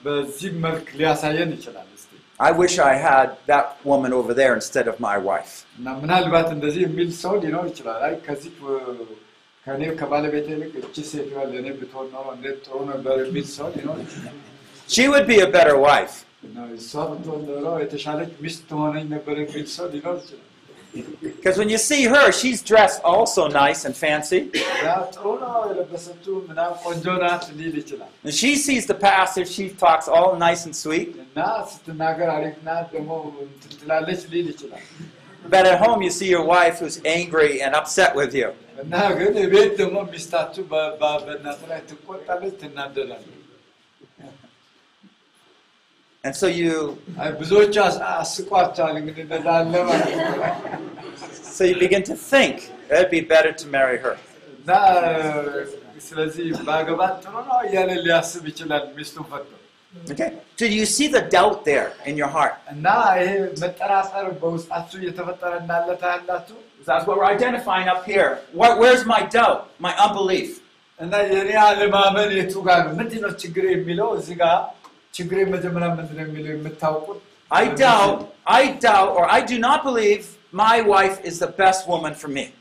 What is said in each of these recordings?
በዚህ መልክ ሊያሳየን ይችላል እስቲ I wish I had that woman over there instead of my wife. እና ምናልባት እንደዚህ የሚል ሰው ሊኖር ይችላል አይ ከዚህ ከኔ ከባለቤቴ ልክ እቺ ሴት ለኔ ብትሆን ነው እንዴት ጥሩ ነበር የሚል ሰው ሊኖር ይችላል She would be a better wife. እና እሷ ብትሆን ነው የተሻለች ሚስት ትሆነኝ ነበር የሚል ሰው ሊኖር ይችላል Because when you see her, she's dressed also nice and fancy. And she sees the pastor, she talks all nice and sweet. But at home you see your wife who's angry and upset with you. And so you begin to think it'd be better to marry her. Okay. Do you see the doubt there in your heart? That's what we're identifying up here. Where's my doubt, my unbelief? I doubt, or I do not believe my wife is the best woman for me.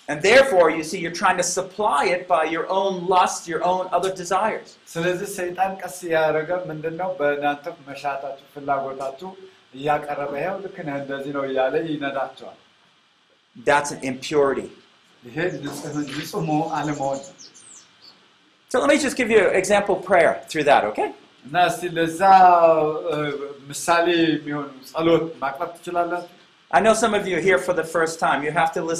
And therefore, you see, you're trying to supply it by your own lust, your own other desires. That's an impurity. So let me just give you an example prayer through that, okay? I know some of you are here for the first time. You have to listen.